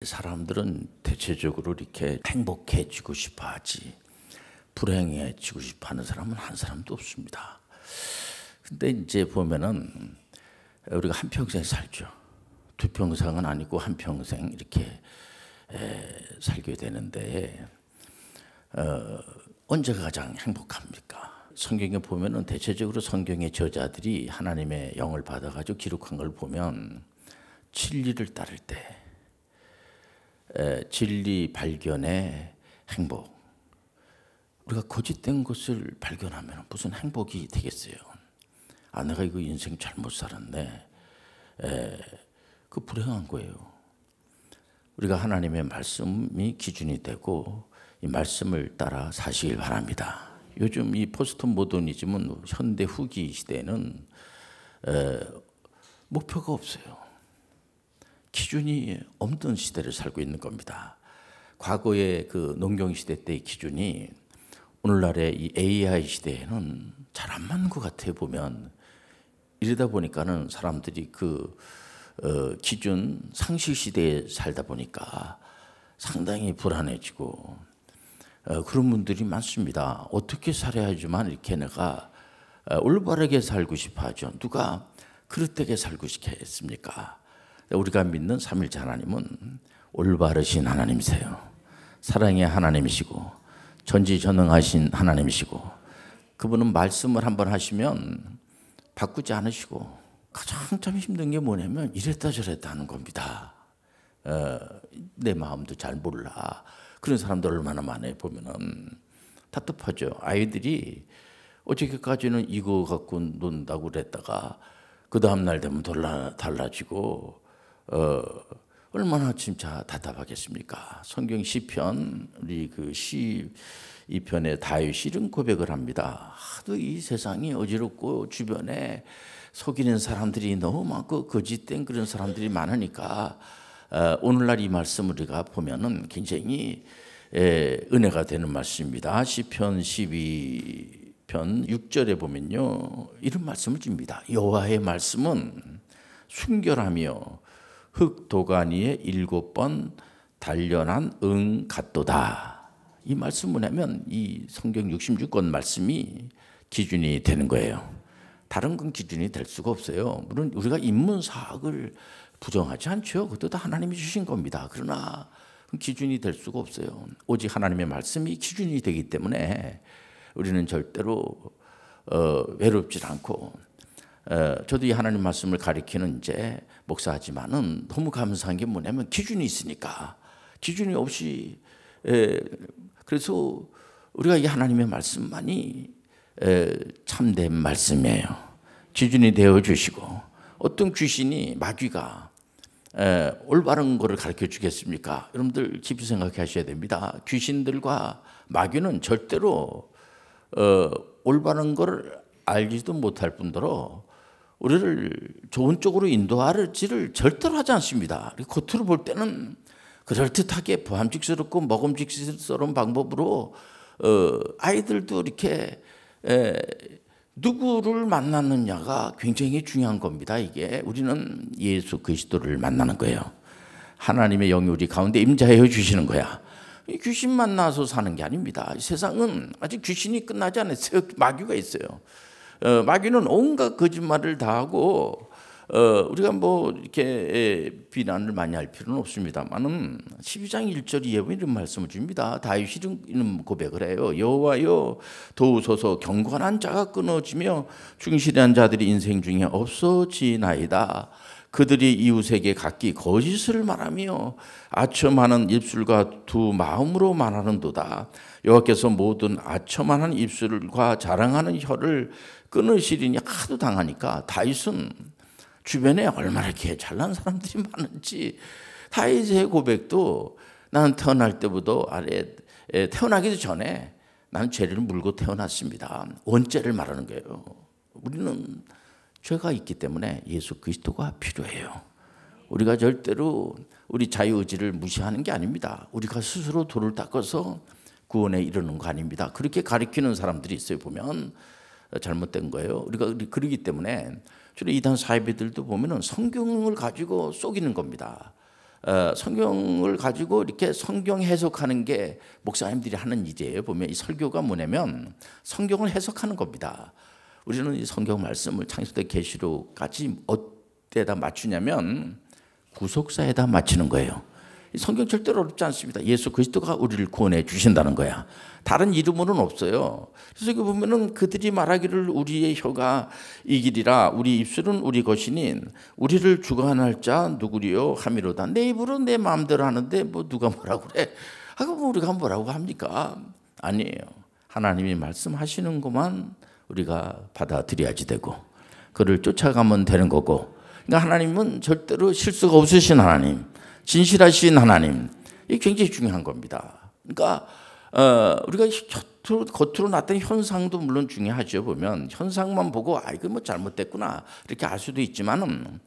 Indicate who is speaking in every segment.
Speaker 1: 사람들은 대체적으로 이렇게 행복해지고 싶어 하지 불행해지고 싶어 하는 사람은 한 사람도 없습니다. 근데 이제 보면은 우리가 한평생 살죠. 두 평생은 아니고 한평생 이렇게 살게 되는데 언제가 가장 행복합니까? 성경에 보면은 대체적으로 성경의 저자들이 하나님의 영을 받아가지고 기록한 걸 보면 진리를 따를 때 진리 발견의 행복. 우리가 거짓된 것을 발견하면 무슨 행복이 되겠어요? 아, 내가 이거 인생 잘못 살았네. 그 불행한 거예요. 우리가 하나님의 말씀이 기준이 되고 이 말씀을 따라 사시길 바랍니다. 요즘 이 포스트 모더니즘은 현대 후기 시대에는 목표가 없어요. 기준이 없는 시대를 살고 있는 겁니다. 과거의 그 농경 시대 때의 기준이 오늘날의 이 AI 시대에는 잘 안 맞는 것 같아요. 보면 이러다 보니까는 사람들이 그 기준 상식 시대에 살다 보니까 상당히 불안해지고 그런 분들이 많습니다. 어떻게 살아야지만 이렇게 내가 올바르게 살고 싶어 하죠. 누가 그릇되게 살고 싶겠습니까? 우리가 믿는 삼일째 하나님은 올바르신 하나님이세요. 사랑의 하나님이시고 전지전능하신 하나님이시고 그분은 말씀을 한번 하시면 바꾸지 않으시고 가장 참 힘든 게 뭐냐면 이랬다 저랬다 하는 겁니다. 내 마음도 잘 몰라. 그런 사람들 얼마나 많아요. 보면은 답답하죠. 아이들이 어저께까지는 이거 갖고 논다고 그랬다가 그 다음날 되면 달라지고 얼마나 진짜 답답하겠습니까? 성경 시편 우리 그 12편에 다윗이 이런 고백을 합니다. 하도 이 세상이 어지럽고 주변에 속이는 사람들이 너무 많고 거짓된 그런 사람들이 많으니까 오늘날 이 말씀 우리가 보면은 굉장히 은혜가 되는 말씀입니다. 시편 12편 6절에 보면요 이런 말씀을 줍니다. 여호와의 말씀은 순결하며 흙 도가니에 7번 단련한 응 같도다. 이 말씀을 하면 이 성경 66권 말씀이 기준이 되는 거예요. 다른 건 기준이 될 수가 없어요. 물론 우리가 인문사학을 부정하지 않죠. 그것도 다 하나님이 주신 겁니다. 그러나 기준이 될 수가 없어요. 오직 하나님의 말씀이 기준이 되기 때문에 우리는 절대로 외롭지 않고 저도 이 하나님 말씀을 가리키는 이제 목사지만은 너무 감사한 게 뭐냐면 기준이 있으니까 기준이 없이 그래서 우리가 이 하나님의 말씀만이 참된 말씀이에요. 기준이 되어 주시고 어떤 귀신이 마귀가 올바른 거를 가르쳐 주겠습니까? 여러분들 깊이 생각하셔야 됩니다. 귀신들과 마귀는 절대로 올바른 거를 알지도 못할 뿐더러 우리를 좋은 쪽으로 인도하지를 절대로 하지 않습니다. 겉으로 볼 때는 그럴듯하게 보암직스럽고 먹음직스러운 방법으로 아이들도 이렇게 누구를 만나느냐가 굉장히 중요한 겁니다. 이게 우리는 예수 그리스도를 만나는 거예요. 하나님의 영이 우리 가운데 임재하여 주시는 거야. 귀신 만나서 사는 게 아닙니다. 세상은 아직 귀신이 끝나지 않았어요. 마귀가 있어요. 마귀는 온갖 거짓말을 다 하고 우리가 뭐 이렇게 비난을 많이 할 필요는 없습니다만은 12장 1절 이에 이런 말씀을 줍니다. 다윗이 이런 고백을 해요. 여호와여 도우소서 경건한 자가 끊어지며 충실한 자들이 인생 중에 없어지나이다. 그들이 이웃에게 각기 거짓을 말하며 아첨하는 입술과 두 마음으로 말하는도다. 여호와께서 모든 아첨하는 입술과 자랑하는 혀를 끊으시리니 하도 당하니까 다윗은 주변에 얼마나 이렇게 잘난 사람들이 많은지 다윗의 고백도 나는 태어날 때부터 태어나기도 전에 나는 죄를 물고 태어났습니다. 원죄를 말하는 거예요. 우리는 죄가 있기 때문에 예수 그리스도가 필요해요. 우리가 절대로 우리 자유의지를 무시하는 게 아닙니다. 우리가 스스로 돌을 닦아서 구원에 이르는 거 아닙니다. 그렇게 가리키는 사람들이 있어요. 보면 잘못된 거예요. 우리가 그러기 때문에 주로 이단 사이비들도 보면은 성경을 가지고 속이는 겁니다. 성경을 가지고 이렇게 성경 해석하는 게 목사님들이 하는 일이에요. 보면 이 설교가 뭐냐면 성경을 해석하는 겁니다. 우리는 이 성경 말씀을 창세기 계시록까지 어디에다 맞추냐면 구속사에다 맞추는 거예요. 성경 절대로 어렵지 않습니다. 예수 그리스도가 우리를 구원해 주신다는 거야. 다른 이름으로는 없어요. 그래서 여기 보면은 그들이 말하기를 우리의 혀가 이 길이라 우리 입술은 우리 것이니 우리를 주관할 자 누구리요 하미로다. 내 입으로 내 마음대로 하는데 뭐 누가 뭐라고 그래? 그럼 우리가 뭐라고 합니까? 아니에요. 하나님이 말씀하시는 것만 우리가 받아들여야지 되고 그를 쫓아가면 되는 거고. 그러니까 하나님은 절대로 실수가 없으신 하나님, 진실하신 하나님, 이게 굉장히 중요한 겁니다. 그러니까 우리가 겉으로 나타난 현상도 물론 중요하죠. 보면 현상만 보고 이거 뭐 잘못됐구나 이렇게 알 수도 있지만은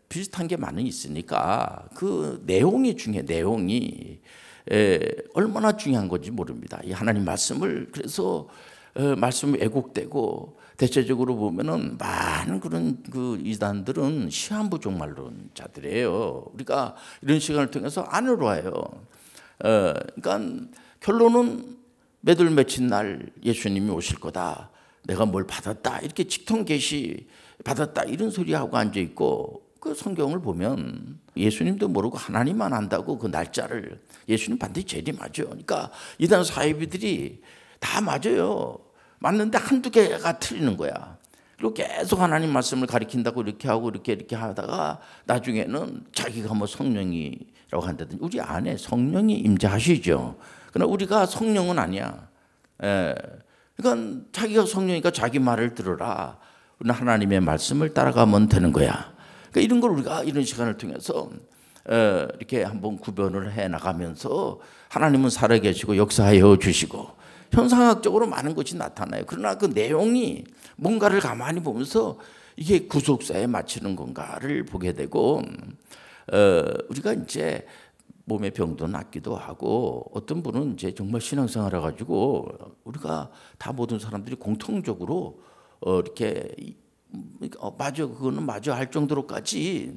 Speaker 1: 비슷한 게 많이 있으니까 그 내용이 중요해. 내용이 얼마나 중요한 건지 모릅니다. 이 하나님 말씀을 그래서 말씀이 왜곡되고 대체적으로 보면은 많은 그런 그 이단들은 시한부 종말론자들이에요. 우리가 이런 시간을 통해서 안 어려워요. 그러니까 결론은 몇월 며칠 날 예수님이 오실 거다. 내가 뭘 받았다. 이렇게 직통 계시 받았다. 이런 소리하고 앉아 있고 그 성경을 보면 예수님도 모르고 하나님만 안다고 그 날짜를 예수님 반드시 재림하죠. 그러니까 이단 사이비들이 다 맞아요. 맞는데 한두 개가 틀리는 거야. 그리고 계속 하나님 말씀을 가리킨다고 이렇게 하고 이렇게 하다가 나중에는 자기가 뭐 성령이라고 한다든지 우리 안에 성령이 임재하시죠. 그러나 우리가 성령은 아니야. 그러니까 자기가 성령이니까 자기 말을 들어라. 우리는 하나님의 말씀을 따라가면 되는 거야. 그러니까 이런 걸 우리가 이런 시간을 통해서 이렇게 한번 구별을 해 나가면서 하나님은 살아계시고 역사하여 주시고 현상학적으로 많은 것이 나타나요. 그러나 그 내용이 뭔가를 가만히 보면서 이게 구속사에 맞추는 건가를 보게 되고 우리가 이제 몸의 병도 낫기도 하고 어떤 분은 이제 정말 신앙생활 해가지고 우리가 다 모든 사람들이 공통적으로 이렇게 맞아 그거는 맞아 할 정도로까지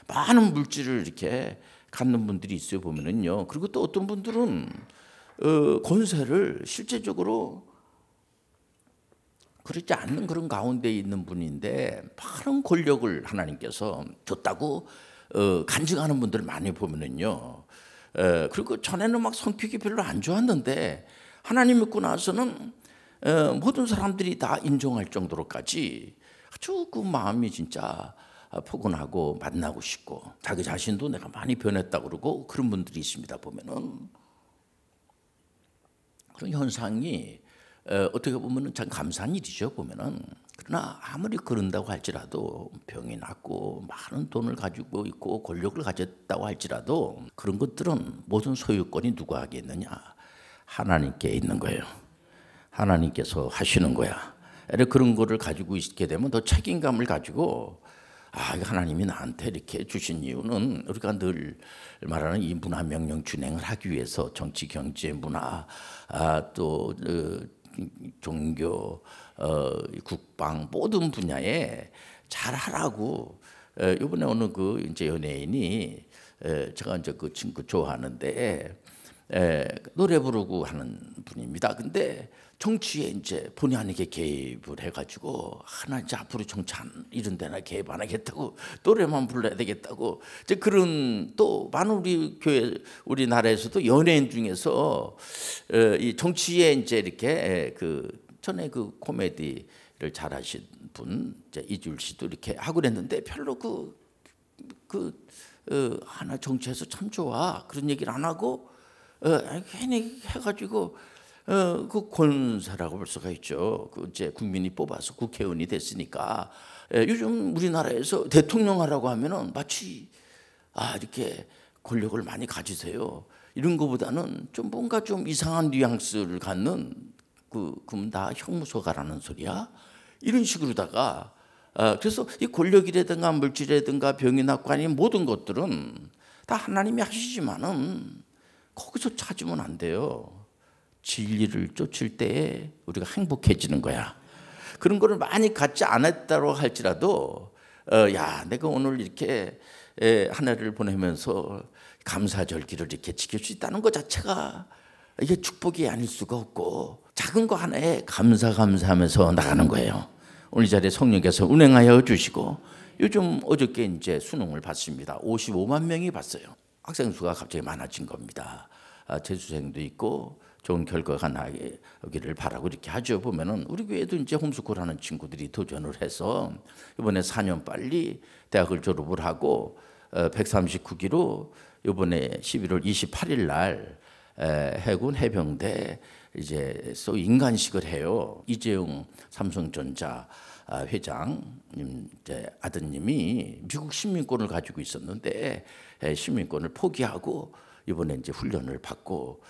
Speaker 1: 많은 물질을 이렇게 갖는 분들이 있어요 보면은요. 그리고 또 어떤 분들은 권세를 실제적으로 그렇지 않는 그런 가운데 있는 분인데 많은 권력을 하나님께서 줬다고 간증하는 분들 많이 보면은요. 그리고 전에는 막 성격이 별로 안 좋았는데 하나님 믿고 나서는 모든 사람들이 다 인정할 정도로까지 아주 그 마음이 진짜 포근하고 만나고 싶고 자기 자신도 내가 많이 변했다고 그러고 그런 분들이 있습니다 보면은. 그런 현상이 어떻게 보면 참 감사한 일이죠 보면은. 그러나 아무리 그런다고 할지라도 병이 낫고 많은 돈을 가지고 있고 권력을 가졌다고 할지라도 그런 것들은 모든 소유권이 누가 하겠느냐? 하나님께 있는 거예요. 하나님께서 하시는 거야. 그런 거를 가지고 있게 되면 더 책임감을 가지고 하나님이 나한테 이렇게 주신 이유는 우리가 늘 말하는 이 문화 명령 준행을 하기 위해서 정치, 경제, 문화, 또 종교, 국방 모든 분야에 잘하라고. 이번에 어느 그 이제 연예인이 제가 이제 그 친구 좋아하는데 노래 부르고 하는 분입니다. 근데 정치에 이제 본의 아니게 개입을 해가지고 하나 이제 앞으로 정치한 이런 데나 개입 안 하겠다고 노래만 불러야 되겠다고 이제 그런 또 많은 우리 교회 우리나라에서도 연예인 중에서 이 정치에 이제 이렇게 그 전에 그 코미디를 잘하신 분 이제 이줄 씨도 이렇게 하고 그랬는데 별로 하나 정치해서 참 좋아 그런 얘기를 안 하고 괜히 해가지고. 그 권세라고 볼 수가 있죠. 그 이제 국민이 뽑아서 국회의원이 됐으니까 요즘 우리나라에서 대통령 하라고 하면은 마치 이렇게 권력을 많이 가지세요. 이런 거보다는 좀 뭔가 좀 이상한 뉘앙스를 갖는 그럼 다 형무소가라는 소리야. 이런 식으로다가 그래서 이 권력이라든가 물질이라든가 병이 낫고 아닌 모든 것들은 다 하나님이 하시지만은 거기서 찾으면 안 돼요. 진리를 쫓을 때에 우리가 행복해지는 거야. 그런 거를 많이 갖지 않았다고 할지라도 야 내가 오늘 이렇게 한 해를 보내면서 감사절기를 이렇게 지킬 수 있다는 것 자체가 이게 축복이 아닐 수가 없고, 작은 거 하나에 감사하면서 나가는 거예요. 오늘 이 자리에 성령께서 운행하여 주시고, 요즘 어저께 이제 수능을 봤습니다. 55만 명이 봤어요. 학생 수가 갑자기 많아진 겁니다. 재수생도 있고 좋은 결과가 나기를 바라고 이렇게 하죠. 보면은 우리 교회도 이제 홈스쿨하는 친구들이 도전을 해서 이번에 4년 빨리 대학을 졸업을 하고 139기로 이번에 11월 28일 날 해군 해병대 이제 소위 인간식을 해요. 이재용 삼성전자 회장 이제 아드님이 미국 시민권을 가지고 있었는데 시민권을 포기하고 이번에 이제 훈련을 받고,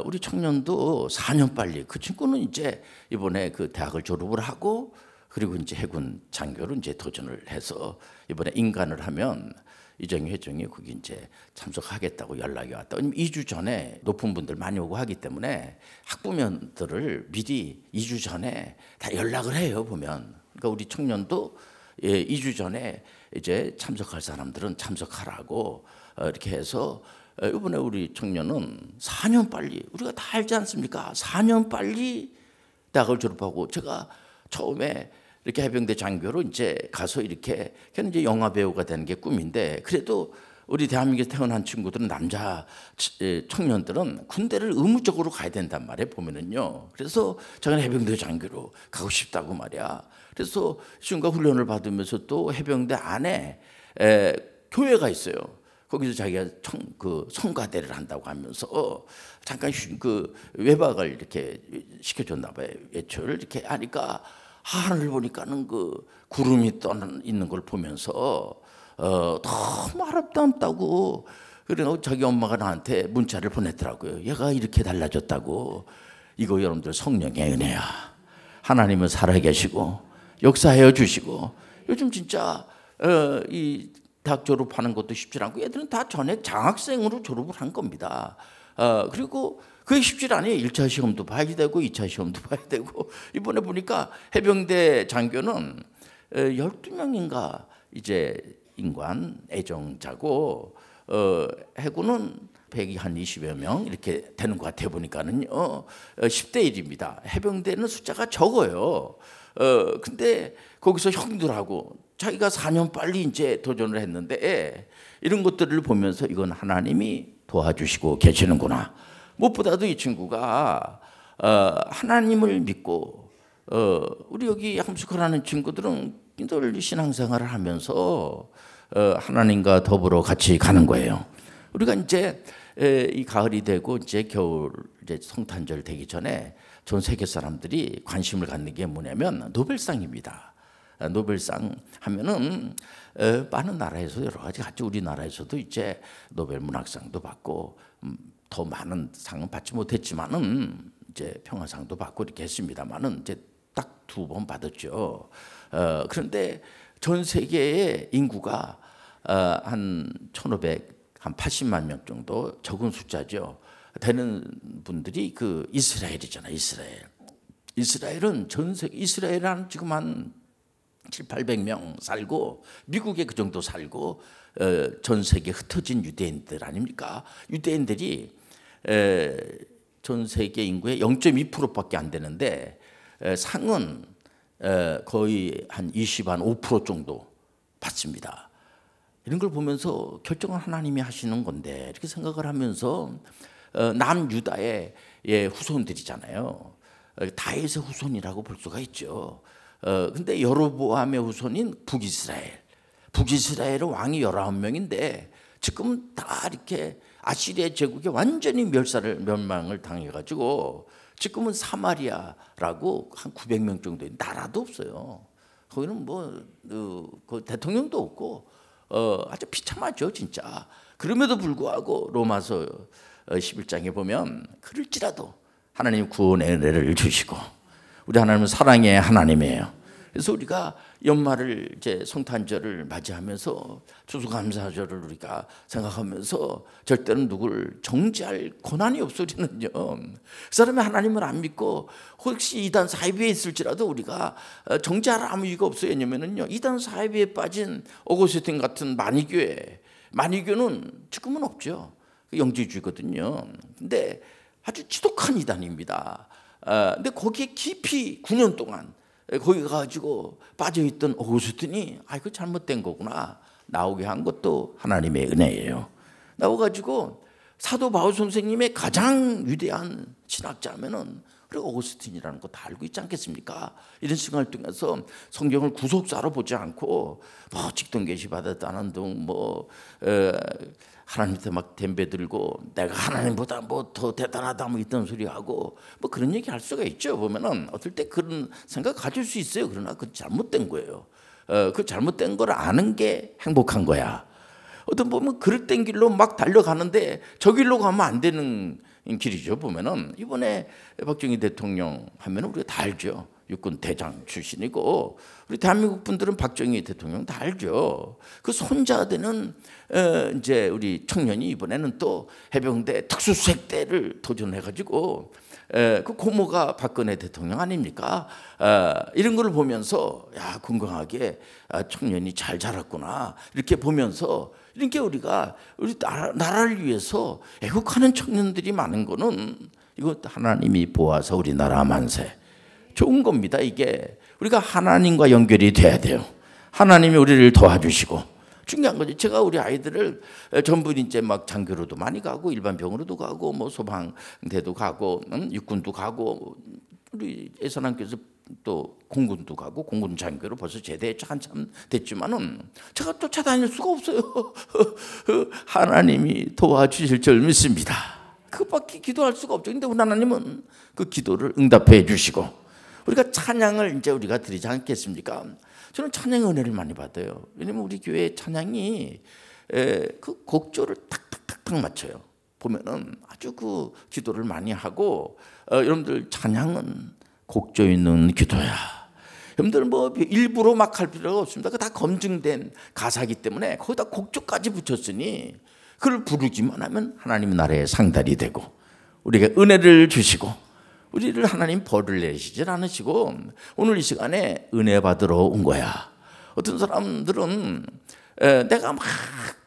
Speaker 1: 우리 청년도 4년 빨리, 그 친구는 이제 이번에 그 대학을 졸업을 하고 그리고 이제 해군 장교로 이제 도전을 해서 이번에 인간을 하면 이정희 회장이 거기 이제 참석하겠다고 연락이 왔다. 2주 전에 높은 분들 많이 오고 하기 때문에 학부모들을 미리 2주 전에 다 연락을 해요, 보면. 그러니까 우리 청년도 2주 전에 이제 참석할 사람들은 참석하라고 이렇게 해서, 이번에 우리 청년은 4년 빨리, 우리가 다 알지 않습니까? 4년 빨리 대학을 졸업하고, 제가 처음에 이렇게 해병대 장교로 이제 가서 이렇게, 걔는 이제 영화 배우가 되는 게 꿈인데, 그래도 우리 대한민국에 태어난 친구들은, 남자 청년들은 군대를 의무적으로 가야 된단 말이에요, 보면은요. 그래서 제가 해병대 장교로 가고 싶다고 말이야. 그래서 시험과 훈련을 받으면서 또 해병대 안에 교회가 있어요. 거기서 자기가 성가대를 한다고 하면서 잠깐 그 외박을 이렇게 시켜줬나 봐요. 외출을 이렇게 하니까 하늘을 보니까는 그 구름이 떠 있는 걸 보면서 너무 아름답다고, 그래서 자기 엄마가 나한테 문자를 보냈더라고요. 얘가 이렇게 달라졌다고. 이거 여러분들 성령의 은혜야. 하나님은 살아계시고 역사해 주시고, 요즘 진짜 이 대학 졸업하는 것도 쉽지 않고, 얘들은 다 전액 장학생으로 졸업을 한 겁니다. 그리고 그게 쉽지 않아요. 1차 시험도 봐야 되고 2차 시험도 봐야 되고, 이번에 보니까 해병대 장교는 12명인가 이제 인관 애정자고, 해군은 100이 한 20여 명 이렇게 되는 것 같아 보니까는요. 10대 1입니다. 해병대는 숫자가 적어요. 근데 거기서 형들하고 자기가 4년 빨리 이제 도전을 했는데, 이런 것들을 보면서 이건 하나님이 도와주시고 계시는구나. 무엇보다도 이 친구가 하나님을 믿고, 우리 여기 함숙하라는 친구들은 늘 신앙생활을 하면서 하나님과 더불어 같이 가는 거예요. 우리가 이제 이 가을이 되고 이제 겨울, 이제 성탄절 되기 전에 전 세계 사람들이 관심을 갖는 게 뭐냐면 노벨상입니다. 노벨상 하면은 많은 나라에서 여러 가지 같이, 우리나라에서도 이제 노벨 문학상도 받고 더 많은 상은 받지 못했지만은 이제 평화상도 받고 이렇게 했습니다만은 이제 딱 2번 받았죠. 그런데 전 세계의 인구가 한 1,580만 명 정도, 적은 숫자죠, 되는 분들이 그 이스라엘이잖아요. 이스라엘은 전 세계, 이스라엘은 지금 한 700~800명 살고, 미국에 그 정도 살고, 전 세계에 흩어진 유대인들 아닙니까? 유대인들이 전 세계 인구의 0.2%밖에 안 되는데, 상은 거의 한 5% 정도 받습니다. 이런 걸 보면서 결정은 하나님이 하시는 건데, 이렇게 생각을 하면서 남유다의 후손들이잖아요. 다윗의 후손이라고 볼 수가 있죠. 근데 여로보암의 후손인 북이스라엘은 왕이 19명인데 지금 다 이렇게 아시리아 제국에 완전히 멸망을 당해가지고, 지금은 사마리아라고 한 900명 정도의 나라도 없어요. 거기는 그 대통령도 없고 아주 비참하죠, 진짜. 그럼에도 불구하고 로마서 11장에 보면, 그럴지라도 하나님 구원의 은혜를 주시고, 우리 하나님은 사랑의 하나님이에요. 그래서 우리가 연말을 이제 성탄절을 맞이하면서 추수감사절을 우리가 생각하면서 절대로 누구를 정죄할 권한이 없으리는요. 그 사람이 하나님을 안 믿고 혹시 이단 사이비에 있을지라도 우리가 정죄할 아무 이유가 없어요. 왜냐면은요, 이단 사이비에 빠진 오거스틴 같은 만이교회, 만유교는 지금은 없죠. 영지주의거든요. 근데 아주 지독한 이단입니다. 근데 거기에 깊이 9년 동안 거기 가가지고 빠져있던 오거스틴이 이거 잘못된 거구나 나오게 한 것도 하나님의 은혜예요. 나와가지고 사도 바울 선생님의 가장 위대한 신학자면은 그리고 오거스틴이라는 거 다 알고 있지 않겠습니까? 이런 시간을 통해서 성경을 구속사로 보지 않고 뭐 직동 계시 받았다는 등 뭐 하나님한테 막 덤벼 들고 내가 하나님보다 뭐 더 대단하다 뭐 이런 소리 하고 뭐 그런 얘기 할 수가 있죠. 보면은 어떨 때 그런 생각 가질 수 있어요. 그러나 그 잘못된 거예요. 그 잘못된 걸 아는 게 행복한 거야. 어떤 보면 그릇된 길로 막 달려가는데 저 길로 가면 안 되는 길이죠. 보면은 이번에 박정희 대통령 하면 우리가 다 알죠. 육군 대장 출신이고 우리 대한민국 분들은 박정희 대통령 다 알죠. 그 손자 되는 이제 우리 청년이 이번에는 또 해병대 특수수색대를 도전해가지고 그 고모가 박근혜 대통령 아닙니까? 이런 걸 보면서 야 건강하게 청년이 잘 자랐구나 이렇게 보면서 이렇게 우리가 우리 나라를 위해서 애국하는 청년들이 많은 거는 이거 하나님이 보아서 우리나라 만세 좋은 겁니다. 이게 우리가 하나님과 연결이 돼야 돼요. 하나님이 우리를 도와주시고 중요한 거죠. 제가 우리 아이들을 전부 이제 막 장교로도 많이 가고 일반 병으로도 가고 뭐 소방대도 가고 육군도 가고 우리 예선함께서 또 공군도 가고 공군 장교로 벌써 제대했죠. 한참 됐지만은 제가 쫓아다닐 수가 없어요. 하나님이 도와주실 줄 믿습니다. 그밖에 기도할 수가 없죠. 근데 우리 하나님은 그 기도를 응답해 주시고 우리가 찬양을 이제 우리가 드리지 않겠습니까? 저는 찬양의 은혜를 많이 받아요. 왜냐면 우리 교회 찬양이 그 곡조를 탁탁탁탁 맞춰요. 보면은 아주 그 기도를 많이 하고 여러분들 찬양은 곡조 있는 기도야. 여러분들 뭐 일부러 막 할 필요가 없습니다. 그 다 검증된 가사이기 때문에 거기다 곡조까지 붙였으니 그걸 부르기만 하면 하나님 나라의 상달이 되고 우리에게 은혜를 주시고 우리를 하나님 벌을 내리시질 않으시고 오늘 이 시간에 은혜 받으러 온 거야. 어떤 사람들은 내가 막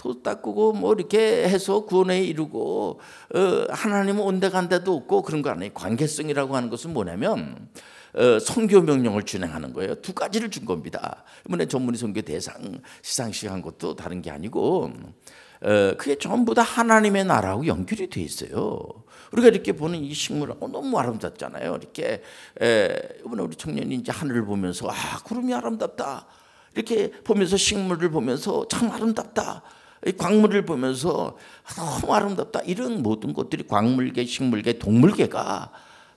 Speaker 1: 도 닦고 뭐 이렇게 해서 구원에 이루고 하나님은 온데간데도 없고 그런 거 아니에요. 관계성이라고 하는 것은 뭐냐면 선교 명령을 준행하는 거예요. 두 가지를 준 겁니다. 이번에 전문의 선교 대상 시상식 한 것도 다른 게 아니고 그게 전부 다 하나님의 나라하고 연결이 돼 있어요. 우리가 이렇게 보는 이 식물하고 너무 아름답잖아요. 이렇게 이번에 우리 청년이 이제 하늘을 보면서 구름이 아름답다. 이렇게 보면서 식물을 보면서 참 아름답다. 이 광물을 보면서 너무 아름답다. 이런 모든 것들이 광물계, 식물계, 동물계가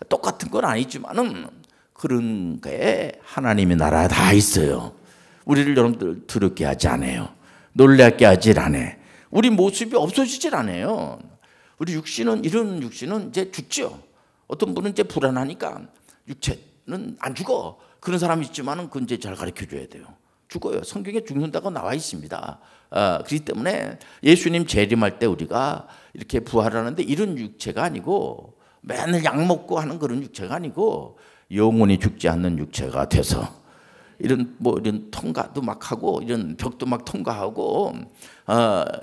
Speaker 1: 똑같은 건 아니지만은 그런 게 하나님의 나라에 다 있어요. 우리를 여러분들 두렵게 하지 않아요. 놀랍게 하질 않아요. 우리 모습이 없어지질 않아요. 우리 육신은 이런 육신은 이제 죽죠. 어떤 분은 이제 불안하니까 육체는 안 죽어. 그런 사람이 있지만은 그건 이제 잘 가르쳐 줘야 돼요. 죽어요. 성경에 죽는다고 나와 있습니다. 그렇기 때문에 예수님 재림할 때 우리가 이렇게 부활하는데 이런 육체가 아니고 맨날 약 먹고 하는 그런 육체가 아니고 영원히 죽지 않는 육체가 돼서 이런 통과도 막 하고 이런 벽도 막 통과하고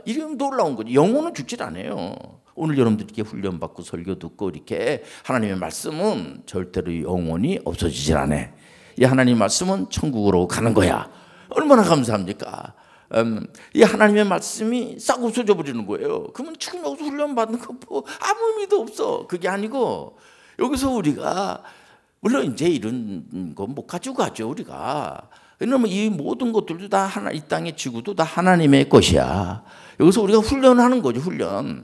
Speaker 1: 이런 놀라운 거죠. 영혼은 죽질 않아요. 오늘 여러분들 이렇게 훈련받고 설교 듣고 이렇게 하나님의 말씀은 절대로 영혼이 없어지질 않아. 이 하나님의 말씀은 천국으로 가는 거야. 얼마나 감사합니까? 이 하나님의 말씀이 싹 없어져 버리는 거예요. 그러면 지금 여기서 훈련받는 거 뭐 아무 의미도 없어. 그게 아니고 여기서 우리가 물론 이제 이런 거 못 가지고 가죠. 우리가. 왜냐면 이 모든 것들도 다 이 땅의 지구도 다 하나님의 것이야. 여기서 우리가 훈련하는 거죠. 훈련.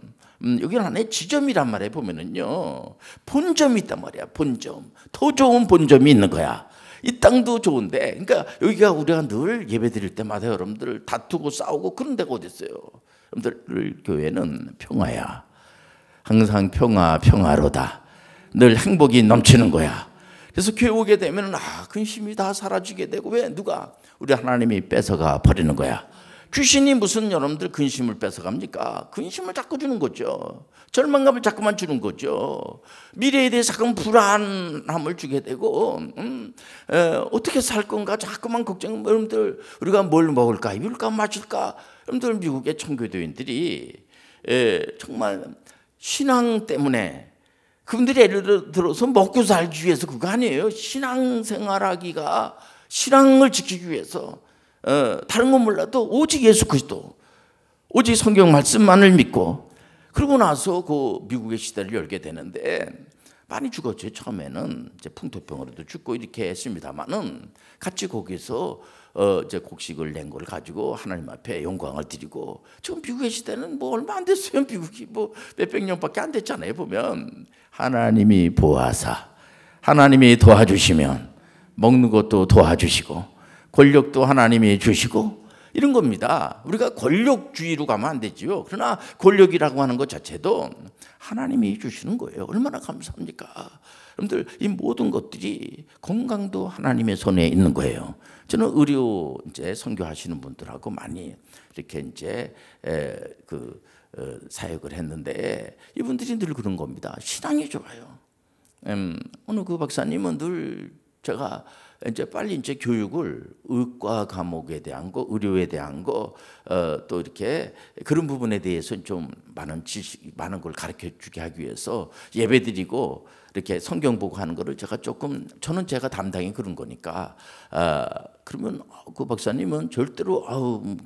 Speaker 1: 여기는 하나의 지점이란 말이에요. 보면은요 본점이 있단 말이야. 본점. 더 좋은 본점이 있는 거야. 이 땅도 좋은데, 그러니까 여기가 우리가 늘 예배 드릴 때마다 여러분들 다투고 싸우고 그런 데가 어디 있어요? 여러분들 교회는 평화야. 항상 평화로다. 늘 행복이 넘치는 거야. 그래서 교회 오게 되면 근심이 다 사라지게 되고 왜 누가 우리 하나님이 뺏어가 버리는 거야. 귀신이 무슨 여러분들 근심을 뺏어갑니까? 근심을 자꾸 주는 거죠. 절망감을 자꾸만 주는 거죠. 미래에 대해서 자꾸 불안함을 주게 되고 어떻게 살 건가 자꾸만 걱정. 여러분들 우리가 뭘 먹을까 입을까 마실까 여러분들 미국의 청교도인들이 정말 신앙 때문에 그분들이 예를 들어서 먹고 살기 위해서 그거 아니에요. 신앙생활하기가 신앙을 지키기 위해서 다른 건 몰라도 오직 예수 그리스도, 오직 성경 말씀만을 믿고 그러고 나서 그 미국의 시대를 열게 되는데 많이 죽었죠. 처음에는 이제 풍토병으로도 죽고 이렇게 했습니다만은 같이 거기서 이제 곡식을 낸 걸 가지고 하나님 앞에 영광을 드리고 지금 미국의 시대는 뭐 얼마 안 됐어요. 미국이 뭐 몇백 년밖에 안 됐잖아요. 보면 하나님이 보아사 하나님이 도와주시면 먹는 것도 도와주시고 권력도 하나님이 주시고 이런 겁니다. 우리가 권력주의로 가면 안 되지요. 그러나 권력이라고 하는 것 자체도 하나님이 주시는 거예요. 얼마나 감사합니까? 여러분들 이 모든 것들이 건강도 하나님의 손에 있는 거예요. 저는 의료 이제 선교하시는 분들하고 많이 이렇게 이제 사역을 했는데 이분들이 늘 그런 겁니다. 신앙이 좋아요. 어느 그 박사님은 늘 제가 이제 빨리 이제 교육을 의과 과목에 대한 거, 의료에 대한 거, 또 이렇게 그런 부분에 대해서 좀 많은 지식, 많은 걸 가르쳐 주게 하기 위해서 예배드리고 이렇게 성경 보고 하는 거를 제가 조금 저는 제가 담당이 그런 거니까 그러면 그 박사님은 절대로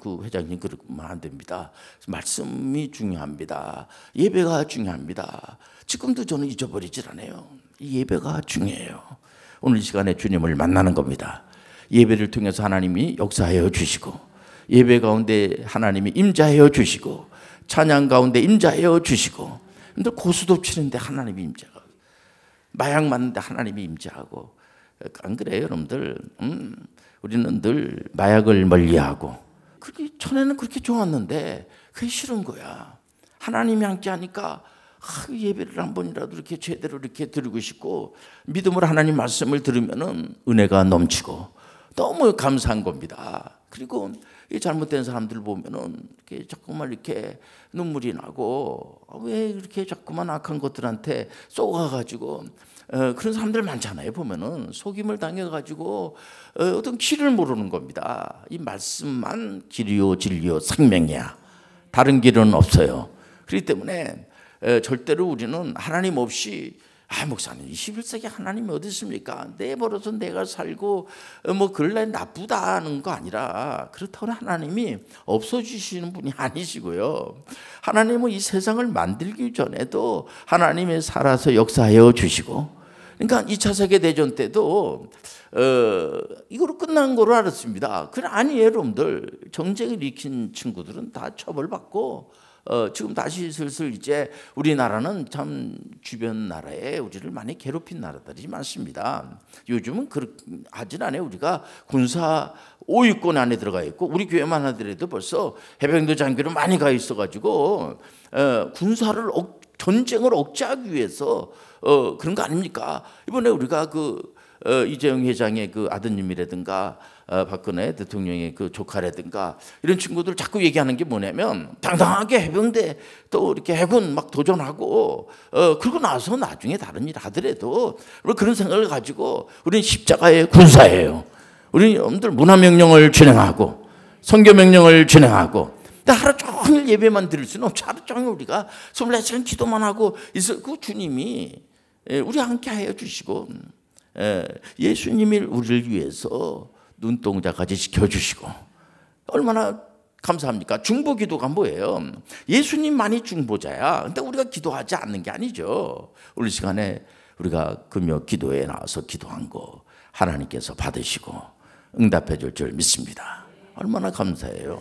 Speaker 1: 그 회장님 그러면 안 됩니다. 말씀이 중요합니다. 예배가 중요합니다. 지금도 저는 잊어버리질 않아요. 이 예배가 중요해요. 오늘 이 시간에 주님을 만나는 겁니다. 예배를 통해서 하나님이 역사하여 주시고 예배 가운데 하나님이 임재하여 주시고 찬양 가운데 임재하여 주시고 근데 고수도 치는데 하나님이 임재하고 마약 맞는데 하나님이 임재하고 안 그래요 여러분들? 우리는 늘 마약을 멀리하고 그렇게 전에는 그렇게 좋았는데 그게 싫은 거야. 하나님이 함께 하니까 예배를 한 번이라도 이렇게 제대로 이렇게 드리고 싶고 믿음으로 하나님 말씀을 들으면은 은혜가 넘치고 너무 감사한 겁니다. 그리고 이 잘못된 사람들 보면은 이렇게 자꾸만 이렇게 눈물이 나고 왜 이렇게 자꾸만 악한 것들한테 쏘가가지고 그런 사람들 많잖아요. 보면은 속임을 당해가지고 어떤 길을 모르는 겁니다. 이 말씀만 길이요 진리요 생명이야. 다른 길은 없어요. 그렇기 때문에 절대로 우리는 하나님 없이 목사님 21세기 하나님이 어디 있습니까? 내 벌어서 내가 살고 뭐 그럴래 나쁘다는 거 아니라 그렇다고 하나님이 없어지시는 분이 아니시고요. 하나님은 이 세상을 만들기 전에도 하나님이 살아서 역사하여 주시고 그러니까 2차 세계대전 때도 이거로 끝난 거로 알았습니다. 그건 아니에요 여러분들. 정쟁을 일으킨 친구들은 다 처벌받고 지금 다시 슬슬 이제 우리나라는 참 주변 나라에 우리를 많이 괴롭힌 나라들이 많습니다. 요즘은 하진 않아요. 우리가 군사 5위권 안에 들어가 있고 우리 교회만 하더라도 벌써 해병대 장교로 많이 가 있어가지고 전쟁을 억제하기 위해서 그런 거 아닙니까? 이번에 우리가 이재용 회장의 그 아드님이라든가 박근혜 대통령의 그 조카라든가 이런 친구들 자꾸 얘기하는 게 뭐냐면 당당하게 해병대 또 이렇게 해군 막 도전하고 그러고 나서 나중에 다른 일 하더라도 그런 생각을 가지고 우리는 십자가의 군사예요. 우리는 여러분들 문화명령을 진행하고 선교명령을 진행하고 근데 하루 종일 예배만 드릴 수는 없죠. 하루 종일 우리가 24시간 기도만 하고 그 주님이 우리 함께 하여 주시고 예수님이 우리를 위해서 눈동자까지 지켜주시고 얼마나 감사합니까? 중보기도가 뭐예요? 예수님만이 중보자야. 근데 우리가 기도하지 않는 게 아니죠. 오늘 시간에 우리가 금요 기도에 나와서 기도한 거 하나님께서 받으시고 응답해 줄 줄 믿습니다. 얼마나 감사해요.